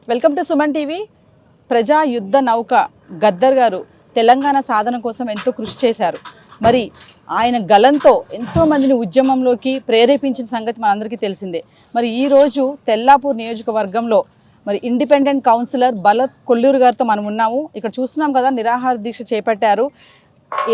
Welcome to Suman TV. ప్రజా యుద్ధ నౌక గద్దర్ గారు తెలంగాణ సాధన కోసం ఎంతో కృషి చేశారు. మరి ఆయన గలంతో ఎంతోమందిని ఉద్యమంలోకి ప్రేరేపించిన సంగతి మనందరికీ తెలిసిందే. మరి ఈరోజు తెల్లాపూర్ నియోజకవర్గంలో మరి ఇండిపెండెంట్ కౌన్సిలర్ భరత్ కొల్లూరు గారితో మనం ఉన్నాము. ఇక్కడ చూస్తున్నాం కదా, నిరాహార దీక్ష చేపట్టారు.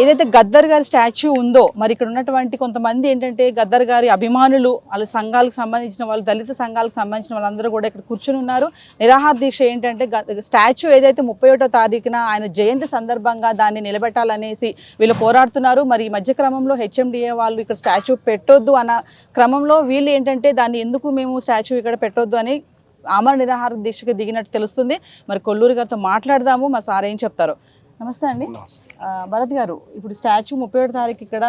ఏదైతే గద్దర్ గారి స్టాచ్యూ ఉందో, మరి ఇక్కడ ఉన్నటువంటి కొంతమంది ఏంటంటే గద్దర్ గారి అభిమానులు, వాళ్ళ సంఘాలకు సంబంధించిన వాళ్ళు, దళిత సంఘాలకు సంబంధించిన వాళ్ళందరూ కూడా ఇక్కడ కూర్చుని ఉన్నారు. నిరాహార దీక్ష ఏంటంటే స్టాచ్యూ ఏదైతే 31వ తారీఖున ఆయన జయంతి సందర్భంగా దాన్ని నిలబెట్టాలనేసి వీళ్ళు పోరాడుతున్నారు. మరి ఈ మధ్య క్రమంలో హెచ్ఎండిఏ వాళ్ళు ఇక్కడ స్టాచ్యూ పెట్టొద్దు అన్న క్రమంలో వీళ్ళు ఏంటంటే దాన్ని ఎందుకు మేము స్టాచ్యూ ఇక్కడ పెట్టొద్దు అని ఆమరణ నిరాహార దీక్షకు దిగినట్టు తెలుస్తుంది. మరి కొల్లూరు గారితో మాట్లాడదాము, మా సార్ ఏం చెప్తారు. నమస్తే అండి. భరత్ గారు, ఇప్పుడు స్టాచ్యూ 31వ తారీఖు ఇక్కడ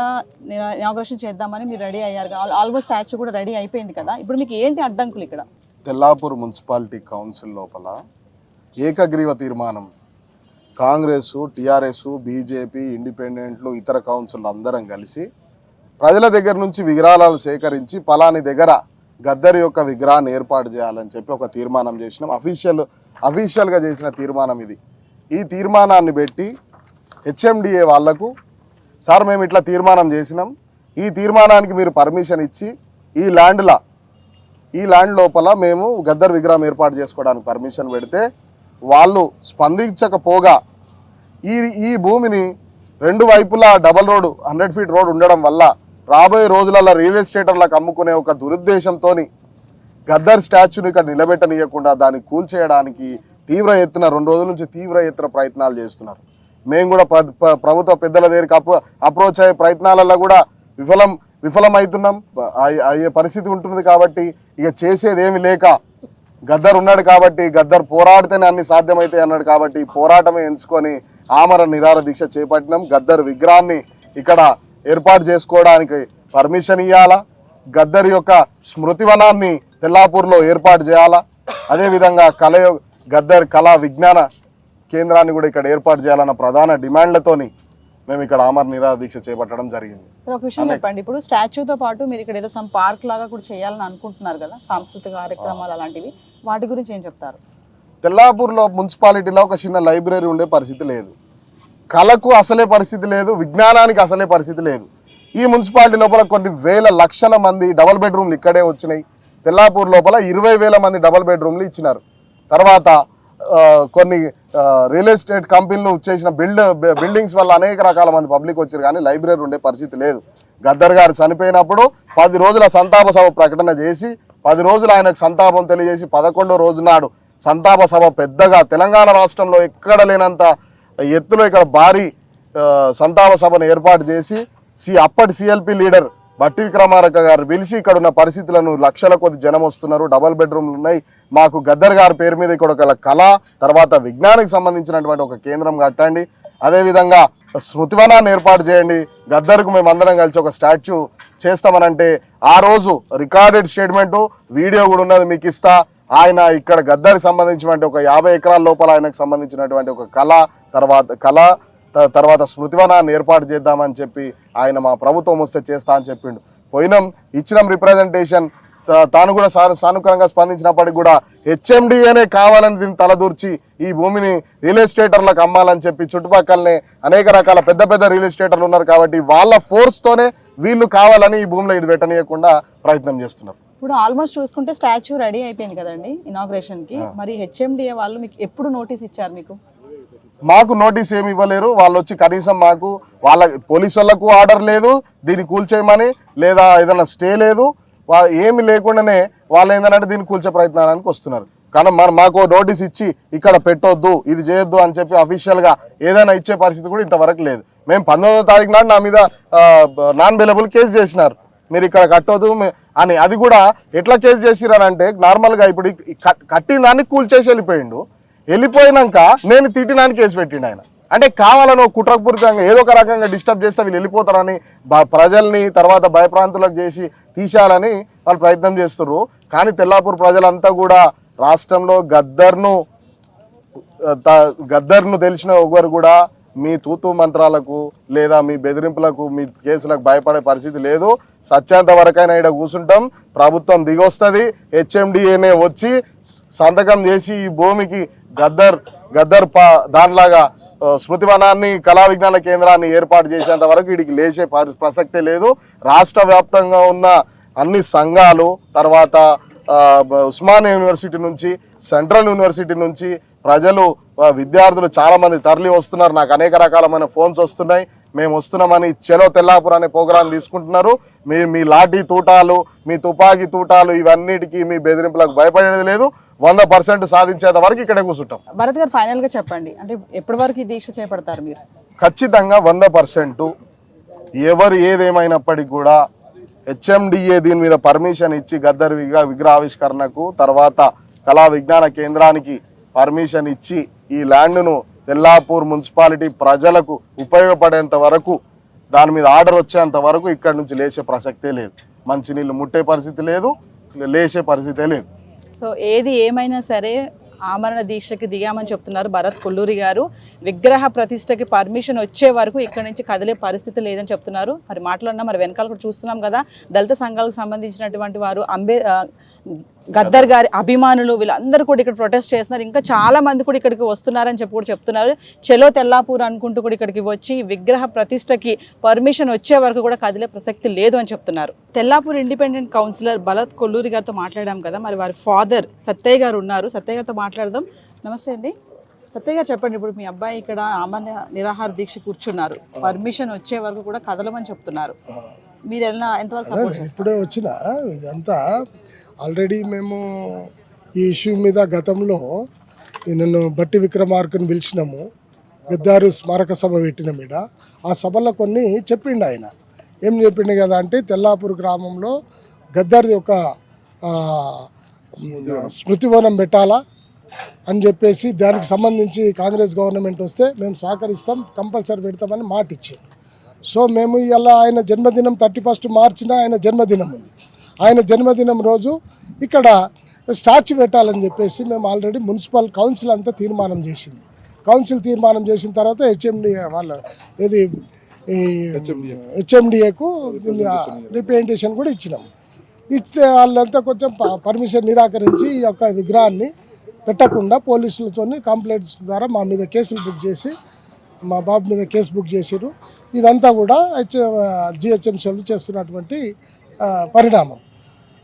ఇనాగ్రేషన్ చేద్దామని మీరు రెడీ అయ్యారు. ఆల్మోస్ట్ స్టాచ్యూ కూడా రెడీ అయిపోయింది కదా, ఇప్పుడు మీకు ఏంటి అడ్డంకులు? ఇక్కడ తెల్లాపూర్ మున్సిపాలిటీ కౌన్సిల్ లోపల ఏకగ్రీవ తీర్మానం కాంగ్రెస్, టీఆర్ఎస్, బీజేపీ, ఇండిపెండెంట్లు, ఇతర కౌన్సిల్ అందరం కలిసి ప్రజల దగ్గర నుంచి విగ్రహాలు సేకరించి పలాని దగ్గర గద్దర్ యొక్క విగ్రహాన్ని ఏర్పాటు చేయాలని చెప్పి ఒక తీర్మానం చేసినాం. అఫీషియల్గా చేసిన తీర్మానం ఇది. ఈ తీర్మానాన్ని పెట్టి హెచ్ఎండిఏ వాళ్లకు, సార్ మేము ఇట్లా తీర్మానం చేసినాం, ఈ తీర్మానానికి మీరు పర్మిషన్ ఇచ్చి ఈ ల్యాండ్ లోపల మేము గద్దర్ విగ్రహం ఏర్పాటు చేసుకోవడానికి పర్మిషన్ పెడితే వాళ్ళు స్పందించకపోగా ఈ భూమిని రెండు వైపులా డబల్ రోడ్ 100 ఫీట్ రోడ్ ఉండడం వల్ల రాబోయే రోజులలో రియల్ ఎస్టేటర్లకు అమ్ముకునే ఒక దురుద్దేశంతో గద్దర్ స్టాచ్యూని ఇక్కడ నిలబెట్టనీయకుండా దాన్ని కూల్చేయడానికి తీవ్ర ఎత్తున 2 రోజుల నుంచి తీవ్ర ఎత్తున ప్రయత్నాలు చేస్తున్నారు. మేము కూడా ప్రభుత్వ పెద్దల దగ్గరికి అప్రోచ్ అయ్యే ప్రయత్నాలలో కూడా విఫలమవుతున్నాం. అయ్యే పరిస్థితి ఉంటుంది. కాబట్టి ఇక చేసేది ఏమి లేక గద్దర్ ఉన్నాడు కాబట్టి, గద్దర్ పోరాడితేనే అన్ని సాధ్యమవుతాయి అన్నాడు కాబట్టి ఈ పోరాటమే ఎంచుకొని ఆమరణ నిరాహార దీక్ష చేపట్టినాం. గద్దర్ విగ్రహాన్ని ఇక్కడ ఏర్పాటు చేసుకోవడానికి పర్మిషన్ ఇవ్వాలా, గద్దర్ యొక్క స్మృతివనాన్ని తెల్లాపూర్లో ఏర్పాటు చేయాలా, అదేవిధంగా గద్దర్ కళా విజ్ఞాన కేంద్రాన్ని కూడా ఇక్కడ ఏర్పాటు చేయాలన్న ప్రధాన డిమాండ్లతోని మేము ఇక్కడ ఆమరణ నిరాహార దీక్ష చేపట్టడం జరిగింది. ఒక విషయం చెప్పండి, ఇప్పుడు స్టాచ్యూతో పాటు మీరు ఇక్కడ ఏదో సమ్ పార్క్ లాగా కూడా చేయాలని అనుకుంటున్నారు కదా, సాంస్కృతిక కార్యక్రమాలు అలాంటివి, వాటి గురించి ఏం చెప్తారు? తెల్లాపూర్లో మున్సిపాలిటీలో ఒక చిన్న లైబ్రరీ ఉండే పరిస్థితి లేదు, కళకు అసలే పరిస్థితి లేదు, విజ్ఞానానికి అసలే పరిస్థితి లేదు. ఈ మున్సిపాలిటీ లోపల కొన్ని వేల లక్షల మంది డబుల్ బెడ్రూమ్లు ఇక్కడే వచ్చినాయి. తెల్లాపూర్ లోపల 20,000 మంది డబుల్ బెడ్రూమ్లు ఇచ్చినారు. తర్వాత కొన్ని రియల్ ఎస్టేట్ కంపెనీలు చేసిన బిల్డింగ్స్ వల్ల అనేక రకాల మంది పబ్లిక్ వచ్చారు, కానీ లైబ్రరీ ఉండే పరిస్థితి లేదు. గద్దర్ గారు చనిపోయినప్పుడు 10 రోజుల సంతాప సభ ప్రకటన చేసి 10 రోజులు ఆయనకు సంతాపం తెలియజేసి 11వ రోజు నాడు సంతాప సభ పెద్దగా తెలంగాణ రాష్ట్రంలో ఎక్కడ లేనంత ఎత్తులో ఇక్కడ భారీ సంతాప సభను ఏర్పాటు చేసి అప్పటి సిఎల్పి లీడర్ బట్టి విక్రమార్క గారు పిలిచి ఇక్కడ ఉన్న పరిస్థితులను, లక్షల కొద్ది జనం వస్తున్నారు, డబల్ బెడ్రూమ్లు ఉన్నాయి, మాకు గద్దర్ గారి పేరు మీద ఇక్కడ ఒక కళ తర్వాత విజ్ఞానికి సంబంధించినటువంటి ఒక కేంద్రం కట్టండి, అదేవిధంగా స్మృతివనాన్ని ఏర్పాటు చేయండి, గద్దర్కు మేమందరం కలిసి ఒక స్టాచ్యూ చేస్తామనంటే ఆ రోజు రికార్డెడ్ స్టేట్మెంటు వీడియో కూడా ఉన్నది మీకు ఇస్తా. ఆయన ఇక్కడ గద్దర్కి సంబంధించినటువంటి ఒక 50 ఎకరాల లోపల ఆయనకు సంబంధించినటువంటి ఒక తర్వాత స్మృతివనాన్ని ఏర్పాటు చేద్దామని చెప్పి ఆయన మా ప్రభుత్వం వస్తే చేస్తా అని చెప్పిండు. పోయినాం, ఇచ్చినాం రిప్రజెంటేషన్, తాను కూడా సానుకూలంగా స్పందించినప్పటికీ కూడా హెచ్ఎండిఏనే కావాలని దీన్ని తలదూర్చి ఈ భూమిని రియల్ ఎస్టేటర్లకు అమ్మాలని చెప్పి చుట్టుపక్కలనే అనేక రకాల పెద్ద పెద్ద రియల్ ఎస్టేటర్లు ఉన్నారు కాబట్టి వాళ్ళ ఫోర్స్తోనే వీళ్ళు కావాలని ఈ భూమిలో ఇది పెట్టనీయకుండా ప్రయత్నం చేస్తున్నారు. ఇప్పుడు ఆల్మోస్ట్ చూసుకుంటే స్టాచ్యూ రెడీ అయిపోయింది కదండి ఇనాగ్రేషన్కి. మరి హెచ్ఎండిఏ వాళ్ళు మీకు ఎప్పుడు నోటీస్ ఇచ్చారు? మాకు నోటీస్ ఏమి ఇవ్వలేరు. వాళ్ళు వచ్చి కనీసం మాకు పోలీసు వాళ్ళకు ఆర్డర్ లేదు దీన్ని కూల్చేయమని, లేదా ఏదైనా స్టే లేదు, ఏమి లేకుండానే వాళ్ళు ఏంటంటే దీన్ని కూల్చే ప్రయత్నానికి వస్తున్నారు. కానీ మాకు నోటీస్ ఇచ్చి ఇక్కడ పెట్టొద్దు, ఇది చేయొద్దు అని చెప్పి అఫీషియల్గా ఏదైనా ఇచ్చే పరిస్థితి కూడా ఇంతవరకు లేదు. మేము 19వ తారీఖు నాడు నా మీద నాన్ బెయిలబుల్ కేసు చేసినారు, మీరు ఇక్కడ కట్టొద్దు అని. అది కూడా ఎట్లా కేసు చేసిరారంటే, నార్మల్గా ఇప్పుడు కట్టిన దాన్ని కూల్చేసి వెళ్ళిపోయినాక నేను తిట్టినానికి కేసు పెట్టిండు ఆయన. అంటే కావాలని కుట్రపూరితంగా ఏదో ఒక రకంగా డిస్టర్బ్ చేస్తే వీళ్ళు వెళ్ళిపోతారని ప్రజల్ని తర్వాత భయప్రాంతులకు చేసి తీసేయాలని వాళ్ళు ప్రయత్నం చేస్తున్నారు. కానీ తెల్లాపూర్ ప్రజలంతా కూడా రాష్ట్రంలో గద్దర్ను తెలిసిన ఒకరు కూడా మీ తూతూ మంత్రాలకు లేదా మీ బెదిరింపులకు మీ కేసులకు భయపడే పరిస్థితి లేదు. సత్యాంత వరకైనా ఇక్కడ కూర్చుంటాం, ప్రభుత్వం దిగొస్తుంది, హెచ్ఎండిఏనే వచ్చి సంతకం చేసి ఈ భూమికి గద్దర్ దానిలాగా స్మృతివనాన్ని కళా విజ్ఞాన కేంద్రాన్ని ఏర్పాటు చేసేంత వరకు వీడికి లేచే ప్రసక్తే లేదు. రాష్ట్ర వ్యాప్తంగా ఉన్న అన్ని సంఘాలు, తర్వాత ఉస్మానియా యూనివర్సిటీ నుంచి, సెంట్రల్ యూనివర్సిటీ నుంచి ప్రజలు, విద్యార్థులు చాలామంది తరలి వస్తున్నారు. నాకు అనేక రకాలమైన ఫోన్స్ వస్తున్నాయి, మేము వస్తున్నామని చలో తెల్లాపూర్ అనే ప్రోగ్రాం తీసుకుంటున్నారు. మీ లాఠీ తూటాలు, మీ తుపాకీ తూటాలు, ఇవన్నిటికీ మీ బెదిరింపులకు భయపడేది లేదు. 100% సాధించేంత వరకు ఇక్కడే కూర్చుంటాం. భరత్ గారు ఫైనల్ గా చెప్పండి, అంటే ఎప్పటి వరకు ఈ దీక్ష చేపడతారు మీరు? ఖచ్చితంగా 100% ఎవరు ఏదేమైనప్పటికీ కూడా హెచ్ఎండిఏ దీని మీద పర్మిషన్ ఇచ్చి గద్దర్ విగ్రహావిష్కరణకు, తర్వాత కళా విజ్ఞాన కేంద్రానికి పర్మిషన్ ఇచ్చి ఈ ల్యాండ్ను తెల్లాపూర్ మున్సిపాలిటీ ప్రజలకు ఉపయోగపడేంత వరకు, దాని మీద ఆర్డర్ వచ్చేంత వరకు ఇక్కడి నుంచి లేచే ప్రసక్తే లేదు. మంచినీళ్ళు ముట్టే పరిస్థితి లేదు, లేచే పరిస్థితే లేదు. సో ఏది ఏమైనా సరే ఆమరణ దీక్షకి దిగామని చెప్తున్నారు భరత్ కొల్లూరి గారు. విగ్రహ ప్రతిష్టకి పర్మిషన్ వచ్చే వరకు ఇక్కడ నుంచి కదిలే పరిస్థితి లేదని చెప్తున్నారు. మరి మాట్లాడినా మరి వెనకాల కూడా చూస్తున్నాం కదా, దళిత సంఘాలకు సంబంధించినటువంటి వారు, గద్దర్ గారి అభిమానులు, వీళ్ళందరూ కూడా ఇక్కడ ప్రొటెస్ట్ చేస్తున్నారు. ఇంకా చాలా మంది కూడా ఇక్కడికి వస్తున్నారని చెప్పి కూడా చెప్తున్నారు. చలో తెల్లాపూర్ అనుకుంటూ కూడా ఇక్కడికి వచ్చి విగ్రహ ప్రతిష్టకి పర్మిషన్ వచ్చే వరకు కూడా కదిలే ప్రసక్తి లేదు అని చెప్తున్నారు. తెల్లాపూర్ ఇండిపెండెంట్ కౌన్సిలర్ భరత్ కొల్లూరి గారితో మాట్లాడాం కదా, మరి వారి ఫాదర్ సత్తయ్య గారు ఉన్నారు. సత్తయ్య గారితో మాట్లాడదాం. నమస్తే అండి. సత్తయ్య గారు చెప్పండి, ఇప్పుడు మీ అబ్బాయి ఇక్కడ ఆమరణ నిరాహార దీక్ష కూర్చున్నారు, పర్మిషన్ వచ్చే వరకు కూడా కదలమని చెప్తున్నారు, మీరు ఎంతవరకు సపోర్ట్ చేస్తారు? ఇప్పుడే వచ్చిన ఇదంతా ఆల్రెడీ మేము ఈ ఇష్యూ మీద గతంలో నన్ను బట్టి విక్రమార్కని పిలిచినాము, గద్దారు స్మారక సభ పెట్టిన మీద. ఆ సభలో కొన్ని చెప్పిండు ఆయన. ఏం చెప్పిండు కదా అంటే, తెల్లాపూర్ గ్రామంలో గద్దారిది ఒక స్మృతివనం పెట్టాలా అని చెప్పేసి, దానికి సంబంధించి కాంగ్రెస్ గవర్నమెంట్ వస్తే మేము సహకరిస్తాం, కంపల్సరీ పెడతామని మాట ఇచ్చాడు. సో మేము ఇలా ఆయన జన్మదినం 31 మార్చిన ఆయన జన్మదినం ఉంది. ఆయన జన్మదినం రోజు ఇక్కడ స్టాచ్యూ పెట్టాలని చెప్పేసి మేము ఆల్రెడీ మున్సిపల్ కౌన్సిల్ అంతా తీర్మానం చేసింది. కౌన్సిల్ తీర్మానం చేసిన తర్వాత హెచ్ఎండిఏకు రిప్రజెంటేషన్ కూడా ఇచ్చినాము. ఇస్తే వాళ్ళంతా కొంచెం పర్మిషన్ నిరాకరించి ఈ యొక్క విగ్రహాన్ని పెట్టకుండా పోలీసులతో కంప్లైంట్స్ ద్వారా మా మీద కేసులు బుక్ చేసి, మా బాబు మీద కేసు బుక్ చేసారు. ఇదంతా కూడా జిహెచ్ఎంసీలు చేస్తున్నటువంటి పరిణామం.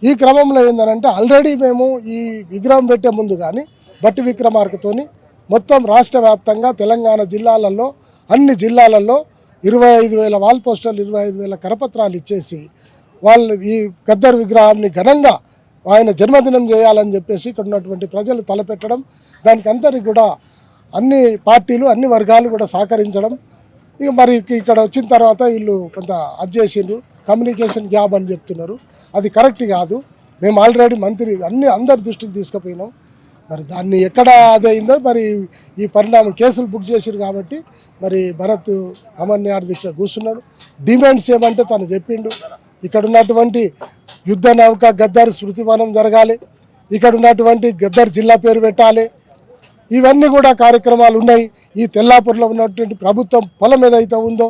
ఈ క్రమంలో ఏంటంటే, ఆల్రెడీ మేము ఈ విగ్రహం పెట్టే ముందు కానీ బట్టి విక్రమార్కతోని మొత్తం రాష్ట్ర వ్యాప్తంగా తెలంగాణ జిల్లాలలో, అన్ని జిల్లాలలో 25,000 వాల్ పోస్టర్లు, 25,000 కరపత్రాలు ఇచ్చేసి వాళ్ళు ఈ గద్దర్ విగ్రహాన్ని ఘనంగా ఆయన జన్మదినం చేయాలని చెప్పేసి ఇక్కడ ఉన్నటువంటి ప్రజలు తలపెట్టడం, దానికి అందరికి కూడా అన్ని పార్టీలు, అన్ని వర్గాలు కూడా సహకరించడం. ఇక మరి ఇక్కడ వచ్చిన తర్వాత వీళ్ళు కొంత అది చేసిండ్రు, కమ్యూనికేషన్ గ్యాప్ అని చెప్తున్నారు. అది కరెక్ట్ కాదు. మేము ఆల్రెడీ మంత్రి అందరి దృష్టికి తీసుకుపోయినాం. మరి దాన్ని ఎక్కడ అదైందో మరి ఈ పరిణామం కేసులు బుక్ చేసారు కాబట్టి మరి భరత్ అమర్నాథ్ దీక్ష కూర్చున్నాడు. డిమాండ్స్ ఏమంటే తను చెప్పిండు, ఇక్కడ ఉన్నటువంటి యుద్ధ నౌక గద్దర్ స్మృతివనం జరగాలి, ఇక్కడ ఉన్నటువంటి గద్దర్ జిల్లా పేరు పెట్టాలి, ఇవన్నీ కూడా కార్యక్రమాలు ఉన్నాయి. ఈ తెల్లాపూర్లో ఉన్నటువంటి ప్రభుత్వం పొలం ఏదైతే ఉందో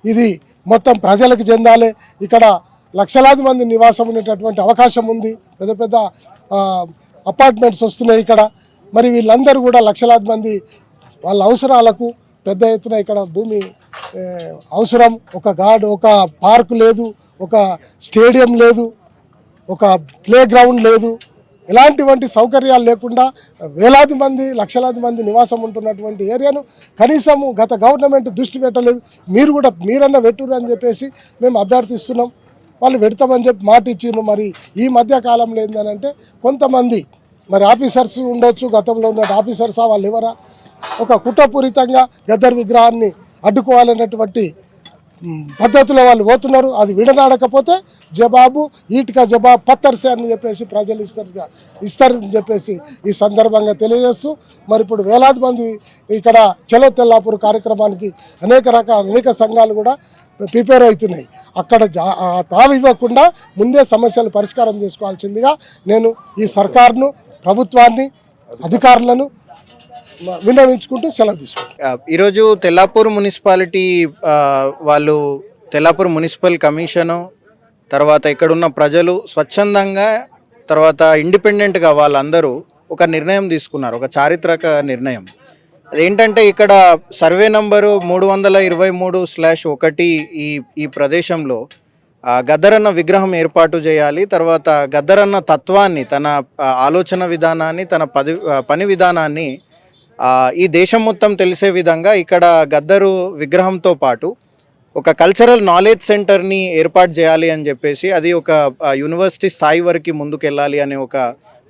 ఇది మొత్తం ప్రజలకు చెందాలి. ఇక్కడ లక్షలాది మంది నివాసం ఉండేటటువంటి అవకాశం ఉంది. పెద్ద పెద్ద అపార్ట్మెంట్స్ వస్తున్నాయి ఇక్కడ. మరి వీళ్ళందరూ కూడా లక్షలాది మంది వాళ్ళ అవసరాలకు పెద్ద ఎత్తున ఇక్కడ భూమి అవసరం. ఒక పార్కు లేదు, ఒక స్టేడియం లేదు, ఒక ప్లే గ్రౌండ్ లేదు, ఎలాంటివంటి సౌకర్యాలు లేకుండా వేలాది మంది, లక్షలాది మంది నివాసం ఉంటున్నటువంటి ఏరియాను కనీసము గత గవర్నమెంట్ దృష్టి పెట్టలేదు. మీరన్నా పెట్టురు అని చెప్పేసి మేము అభ్యర్థిస్తున్నాం. వాళ్ళు పెడతామని చెప్పి మాట ఇచ్చిండ్రు. మరి ఈ మధ్య కాలంలో ఏంటంటే కొంతమంది మరి ఆఫీసర్స్ ఉండొచ్చు, గతంలో ఉన్న ఆఫీసర్స్ వాళ్ళు ఎవరా ఒక కుట్రపూరితంగా గద్దర్ విగ్రహాన్ని అడ్డుకోవాలనేటువంటి పద్ధతిలో వాళ్ళు పోతున్నారు. అది విడనాడకపోతే జవాబు ఈటుగా జవాబు పత్తర్సే అని చెప్పేసి ప్రజలు ఇస్తారని చెప్పేసి ఈ సందర్భంగా తెలియజేస్తూ, మరి ఇప్పుడు వేలాది మంది ఇక్కడ చలో తెల్లాపూర్ కార్యక్రమానికి అనేక సంఘాలు కూడా ప్రిపేర్ అవుతున్నాయి. అక్కడ తావు ఇవ్వకుండా ముందే సమస్యలు పరిష్కారం చేసుకోవాల్సిందిగా నేను ఈ సర్కార్ను, ప్రభుత్వాన్ని, అధికారులను విన్నవించుకుంటూ సెలవు తీసుకుంటాం. ఈరోజు తెల్లాపూర్ మున్సిపాలిటీ వాళ్ళు తెల్లాపూర్ మున్సిపల్ కమిషను తర్వాత ఇక్కడున్న ప్రజలు స్వచ్ఛందంగా తర్వాత ఇండిపెండెంట్గా వాళ్ళందరూ ఒక నిర్ణయం తీసుకున్నారు, ఒక చారిత్రక నిర్ణయం. అదేంటంటే ఇక్కడ సర్వే నంబరు 323/1 ఈ ప్రదేశంలో గద్దరన్న విగ్రహం ఏర్పాటు చేయాలి. తర్వాత గద్దరన్న తత్వాన్ని, తన ఆలోచన విధానాన్ని, తన పని విధానాన్ని ఈ దేశం మొత్తం తెలిసే విధంగా ఇక్కడ గద్దరు విగ్రహంతో పాటు ఒక కల్చరల్ నాలెడ్జ్ సెంటర్ని ఏర్పాటు చేయాలి అని చెప్పేసి, అది ఒక యూనివర్సిటీ స్థాయి వరకు ముందుకు వెళ్ళాలి అనే ఒక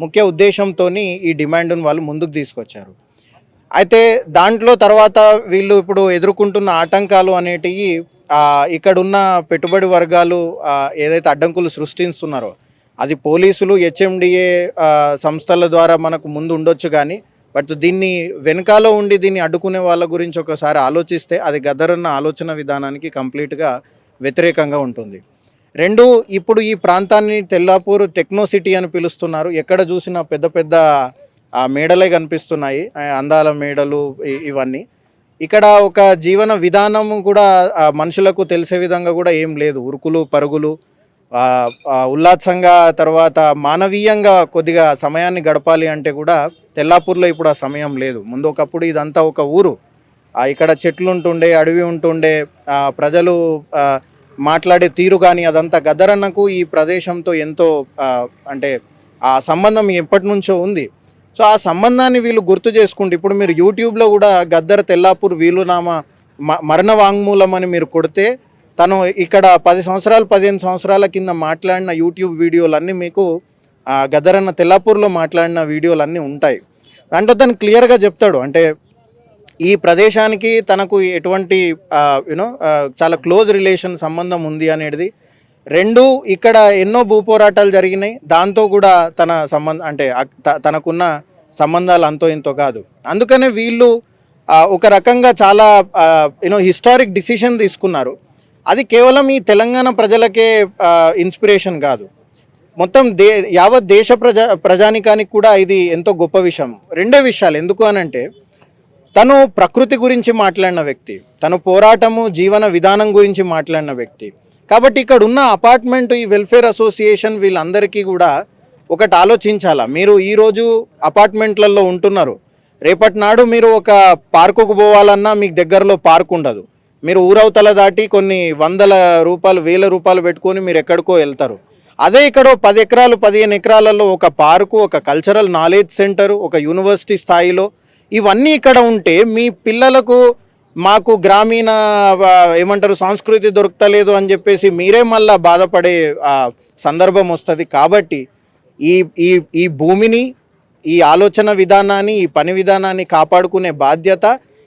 ముఖ్య ఉద్దేశంతో ఈ డిమాండ్ను వాళ్ళు ముందుకు తీసుకొచ్చారు. అయితే దాంట్లో తర్వాత వీళ్ళు ఇప్పుడు ఎదుర్కొంటున్న ఆటంకాలు అనేటివి ఇక్కడున్న పెట్టుబడి వర్గాలు ఏదైతే అడ్డంకులు సృష్టిస్తున్నారో అది పోలీసులు, హెచ్ఎండిఏ సంస్థల ద్వారా మనకు ముందు ఉండొచ్చు, కానీ బట్ దీన్ని వెనకాల ఉండి దీన్ని అడ్డుకునే వాళ్ళ గురించి ఒకసారి ఆలోచిస్తే అది గద్దరన్న ఆలోచన విధానానికి కంప్లీట్గా వ్యతిరేకంగా ఉంటుంది. రెండు, ఇప్పుడు ఈ ప్రాంతాన్ని తెల్లాపూర్ టెక్నో సిటీ అని పిలుస్తున్నారు. ఎక్కడ చూసినా పెద్ద పెద్ద మేడలే కనిపిస్తున్నాయి, అందాల మేడలు ఇవన్నీ. ఇక్కడ ఒక జీవన విధానం కూడా మనుషులకు తెలిసే విధంగా కూడా ఏం లేదు. ఉరుకులు పరుగులు, ఉల్లాసంగా తర్వాత మానవీయంగా కొద్దిగా సమయాన్ని గడపాలి అంటే కూడా తెల్లాపూర్లో ఇప్పుడు ఆ సమయం లేదు. ముందు ఒకప్పుడు ఇదంతా ఒక ఊరు, ఇక్కడ చెట్లు ఉంటుండే, అడవి ఉంటుండే, ప్రజలు మాట్లాడే తీరు కానీ అదంతా గద్దరన్నకు ఈ ప్రదేశంతో ఎంతో అంటే ఆ సంబంధం ఎప్పటి నుంచో ఉంది. సో ఆ సంబంధాన్ని వీళ్ళు గుర్తు చేసుకుంటే, ఇప్పుడు మీరు యూట్యూబ్లో కూడా గద్దర్ తెల్లాపూర్ వీలునామా మరణ వాంగ్మూలం అని మీరు కొడితే తను ఇక్కడ 10 సంవత్సరాలు 15 సంవత్సరాల కింద మాట్లాడిన యూట్యూబ్ వీడియోలన్నీ మీకు గద్దరన్న తెల్లాపూర్లో మాట్లాడిన వీడియోలన్నీ ఉంటాయి. దాంట్లో తను క్లియర్గా చెప్తాడు, అంటే ఈ ప్రదేశానికి తనకు ఎటువంటి చాలా క్లోజ్ రిలేషన్ సంబంధం ఉంది అనేది. రెండు, ఇక్కడ ఎన్నో భూపోరాటాలు జరిగినాయి, దాంతో కూడా తన సంబంధం అంటే తనకున్న సంబంధాలు అంతో ఇంతో కాదు. అందుకనే వీళ్ళు ఒక రకంగా చాలా హిస్టారిక్ డిసిషన్ తీసుకున్నారు. అది కేవలం ఈ తెలంగాణ ప్రజలకే ఇన్స్పిరేషన్ కాదు, మొత్తం యావత్ దేశ ప్రజానికానికి కూడా ఇది ఎంతో గొప్ప విషయం. రెండే విషయాలు ఎందుకు అనంటే, తను ప్రకృతి గురించి మాట్లాడిన వ్యక్తి, తను పోరాటము జీవన విధానం గురించి మాట్లాడిన వ్యక్తి. కాబట్టి ఇక్కడ ఉన్న అపార్ట్మెంట్, ఈ వెల్ఫేర్ అసోసియేషన్ వీళ్ళందరికీ కూడా ఒకటి ఆలోచించాలా. మీరు ఈరోజు అపార్ట్మెంట్లలో ఉంటున్నారు, రేపటి నాడు మీరు ఒక పార్కుకు పోవాలన్నా మీకు దగ్గరలో పార్క్ ఉండదు. మీరు ఊరవతల దాటి కొన్ని 100 రూపాయలు 1000 రూపాయలు పెట్టుకొని మీరు ఎక్కడికో వెళ్తారు. అదే ఇక్కడ 10 ఎకరాలు 15 ఎకరాలలో ఒక పార్కు, ఒక కల్చరల్ నాలెడ్జ్ సెంటరు, ఒక యూనివర్సిటీ స్థాయిలో ఇవన్నీ ఇక్కడ ఉంటే మీ పిల్లలకు మాకు గ్రామీణ సంస్కృతి దొరకలేదు అని చెప్పేసి మీరే మళ్ళీ బాధపడే సందర్భం వస్తుంది. కాబట్టి ఈ భూమిని, ఈ ఆలోచన విధానాన్ని, ఈ పని విధానాన్ని కాపాడుకునే బాధ్యత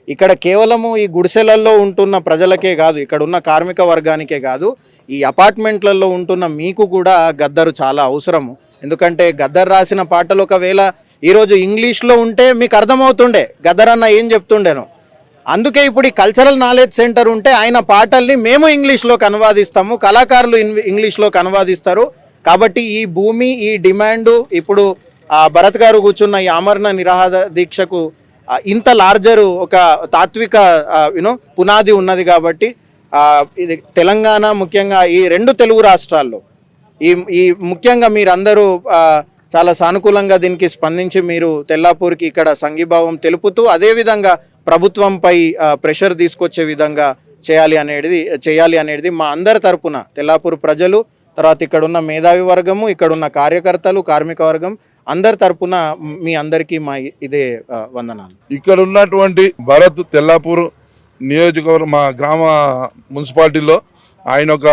ఇక్కడ కేవలము ఈ గుడిసెలలో ఉంటున్న ప్రజలకే కాదు, ఇక్కడ ఉన్న కార్మిక వర్గానికే కాదు, ఈ అపార్ట్మెంట్లలో ఉంటున్న మీకు కూడా గద్దరు చాలా అవసరము. ఎందుకంటే గద్దర్ రాసిన పాటలు ఒకవేళ ఈరోజు ఇంగ్లీష్లో ఉంటే మీకు అర్థమవుతుండే గద్దర్ అన్న ఏం చెప్తుండేనో. అందుకే ఇప్పుడు ఈ కల్చరల్ నాలెడ్జ్ సెంటర్ ఉంటే ఆయన పాటల్ని మేము ఇంగ్లీష్లోకి అనువాదిస్తాము, కళాకారులు ఇంగ్లీష్లోకి అనువాదిస్తారు. కాబట్టి ఈ భూమి, ఈ డిమాండు, ఇప్పుడు భరత్ గారు కూర్చున్న ఈ ఆమరణ నిరాహార దీక్షకు ఇంత లార్జరు ఒక తాత్విక పునాది ఉన్నది. కాబట్టి ఇది తెలంగాణ, ముఖ్యంగా ఈ 2 తెలుగు రాష్ట్రాల్లో ఈ ముఖ్యంగా మీరందరూ చాలా సానుకూలంగా దీనికి స్పందించి మీరు తెల్లాపూర్కి ఇక్కడ సంఘీభావం తెలుపుతూ అదేవిధంగా ప్రభుత్వంపై ప్రెషర్ తీసుకొచ్చే విధంగా చేయాలి అనేది మా అందరి తరపున తెల్లాపూర్ ప్రజలు, తర్వాత ఇక్కడున్న మేధావి వర్గము, ఇక్కడున్న కార్యకర్తలు, కార్మిక వర్గం అందరి తరపున మీ అందరికీ మా ఇదే వందనాలు. ఇక్కడ ఉన్నటువంటి భరత్ తెల్లాపూర్ నియోజకవర్గం మా గ్రామ మున్సిపాలిటీలో ఆయన ఒక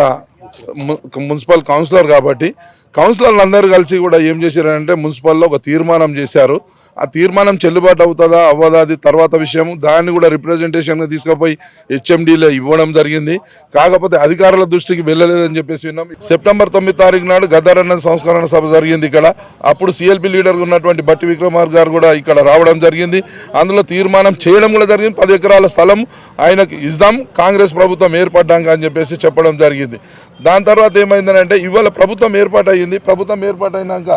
మున్సిపల్ కౌన్సిలర్ కాబట్టి కౌన్సిలర్లు అందరూ కలిసి కూడా ఏం చేశారంటే మున్సిపల్లో ఒక తీర్మానం చేశారు. ఆ తీర్మానం చెల్లుబాటు అవుతుందా అవ్వదా అది తర్వాత విషయం. దాన్ని కూడా రిప్రజెంటేషన్గా తీసుకుపోయి హెచ్ఎండిలో ఇవ్వడం జరిగింది. కాకపోతే అధికారుల దృష్టికి వెళ్ళలేదని చెప్పేసి విన్నాం. సెప్టెంబర్ 9 తారీఖు నాడు గద్దరన్న సంస్కరణ సభ జరిగింది ఇక్కడ. అప్పుడు సిఎల్పి లీడర్గా ఉన్నటువంటి బట్టి విక్రమార్క గారు కూడా ఇక్కడ రావడం జరిగింది. అందులో తీర్మానం చేయడం కూడా జరిగింది. 10 ఎకరాల స్థలం ఆయనకు ఇద్దాం కాంగ్రెస్ ప్రభుత్వం ఏర్పడ్డాక అని చెప్పేసి చెప్పడం జరిగింది. దాని తర్వాత ఏమైందంటే ఇవాళ ప్రభుత్వం ఏర్పాటైంది. ప్రభుత్వం ఏర్పాటైనాక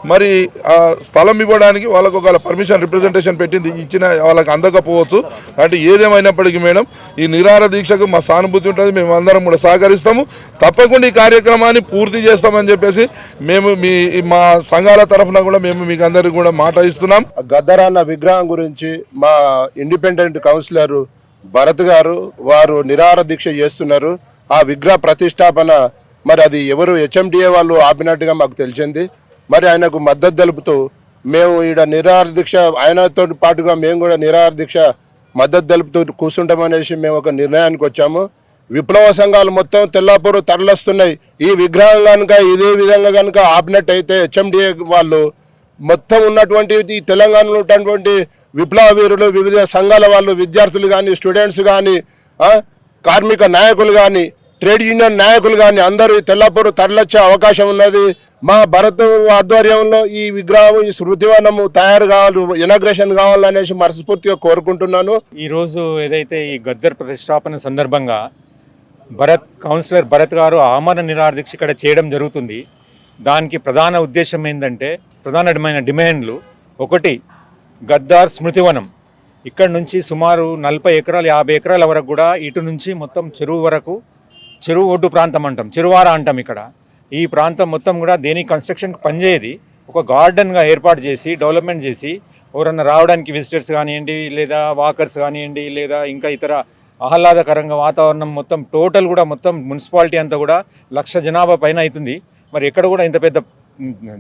మరి స్థలం ఇవ్వడానికి వాళ్ళకు ఒకవేళ పర్మిషన్ రిప్రజెంటేషన్ పెట్టింది ఇచ్చిన వాళ్ళకి అందకపోవచ్చు. కాబట్టి ఏదేమైనప్పటికీ మేడం ఈ నిరాహార దీక్షకు మా సానుభూతి ఉంటుంది, మేము అందరం కూడా సహకరిస్తాము. తప్పకుండా ఈ కార్యక్రమాన్ని పూర్తి చేస్తామని చెప్పేసి మేము మా సంఘాల తరఫున కూడా మేము మీకు అందరికీ కూడా మాట ఇస్తున్నాం. గద్దరన్న విగ్రహం గురించి మా ఇండిపెండెంట్ కౌన్సిలర్ భరత్ గారు వారు నిరాహార దీక్ష చేస్తున్నారు. ఆ విగ్రహ ప్రతిష్టాపన మరి అది ఎవరు హెచ్ఎండిఏ వాళ్ళు ఆపినట్టుగా మాకు తెలిసింది. మరి ఆయనకు మద్దతు తెలుపుతూ మేము ఈడ నిరాహార దీక్ష ఆయనతో పాటుగా మేము కూడా నిరాహార దీక్ష మద్దతు తెలుపుతూ కూర్చుంటామనేసి మేము ఒక నిర్ణయానికి వచ్చాము. విప్లవ సంఘాలు మొత్తం తెల్లాపూర్ తరలిస్తున్నాయి. ఈ విగ్రహం కనుక ఇదే విధంగా కనుక ఆపినట్టయితే హెచ్ఎండిఏ వాళ్ళు మొత్తం ఉన్నటువంటి తెలంగాణలో ఉన్నటువంటి విప్లవ వీరులు, వివిధ సంఘాల వాళ్ళు, విద్యార్థులు కానీ, స్టూడెంట్స్ కానీ, కార్మిక నాయకులు కానీ, ట్రేడ్ యూనియన్ నాయకులు కానీ అందరూ తెల్లాపూర్ తరలిచ్చే అవకాశం ఉన్నది. మా భరత్ ఆధ్వర్యంలో ఈ విగ్రహం, ఈ స్మృతివనము తయారు కావాలి, ఇనాగ్రేషన్ కావాలనేసి మనస్ఫూర్తిగా కోరుకుంటున్నాను. ఈరోజు ఏదైతే ఈ గద్దర్ ప్రతిష్టాపన సందర్భంగా కౌన్సిలర్ భరత్ గారు ఆమరణ నిరాహార దీక్ష ఇక్కడ చేయడం జరుగుతుంది. దానికి ప్రధాన ఉద్దేశం ఏంటంటే ప్రధానమైన డిమాండ్లు, ఒకటి గద్దార్ స్మృతివనం. ఇక్కడ నుంచి సుమారు 40 ఎకరాలు 50 ఎకరాల వరకు కూడా ఇటు నుంచి మొత్తం చెరువు వరకు, చెరువు ఒడ్డు ప్రాంతం అంటాం, చెరువార అంటాం. ఇక్కడ ఈ ప్రాంతం మొత్తం కూడా దేని కన్స్ట్రక్షన్కి పనిచేయది ఒక గార్డెన్గా ఏర్పాటు చేసి డెవలప్మెంట్ చేసి ఎవరన్నా రావడానికి విజిటర్స్ కానివ్వండి, లేదా వాకర్స్ కానివ్వండి, లేదా ఇంకా ఇతర ఆహ్లాదకరంగా వాతావరణం మొత్తం టోటల్ కూడా మొత్తం మున్సిపాలిటీ అంతా కూడా 1,00,000 జనాభా పైన అవుతుంది. మరి ఎక్కడ కూడా ఇంత పెద్ద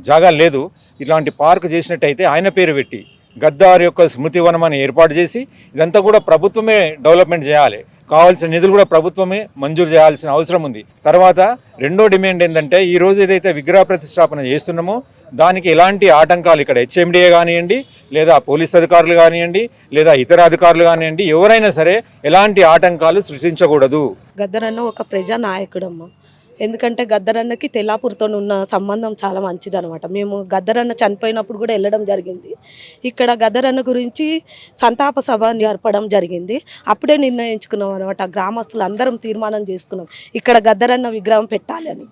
జాగా లేదు. ఇలాంటి పార్క్ చేసినట్టయితే ఆయన పేరు పెట్టి గద్దార్ యొక్క స్మృతివనం అని ఏర్పాటు చేసి ఇదంతా కూడా ప్రభుత్వమే డెవలప్మెంట్ చేయాలి. కావాల్సిన నిధులు కూడా ప్రభుత్వమే మంజూరు చేయాల్సిన అవసరం ఉంది. తర్వాత రెండో డిమాండ్ ఏంటంటే ఈరోజు ఏదైతే విగ్రహ ప్రతిష్టాపన చేస్తున్నామో దానికి ఎలాంటి ఆటంకాలు ఇక్కడ హెచ్ఎండిఏ కానివ్వండి, లేదా పోలీస్ అధికారులు కానివ్వండి, లేదా ఇతర అధికారులు కానివ్వండి, ఎవరైనా సరే ఎలాంటి ఆటంకాలు సృష్టించకూడదు. గద్దరన్న ఒక ప్రజా నాయకుడమ్మ. ఎందుకంటే గద్దరన్నకి తెల్లాపూర్తో ఉన్న సంబంధం చాలా మంచిదనమాట. మేము గద్దరన్న చనిపోయినప్పుడు కూడా వెళ్ళడం జరిగింది. ఇక్కడ గద్దరన్న గురించి సంతాప సభ జరపడం జరిగింది. అప్పుడే నిర్ణయించుకున్నాం అనమాట. గ్రామస్తులు అందరం తీర్మానం చేసుకున్నాం ఇక్కడ గద్దరన్న విగ్రహం పెట్టాలని.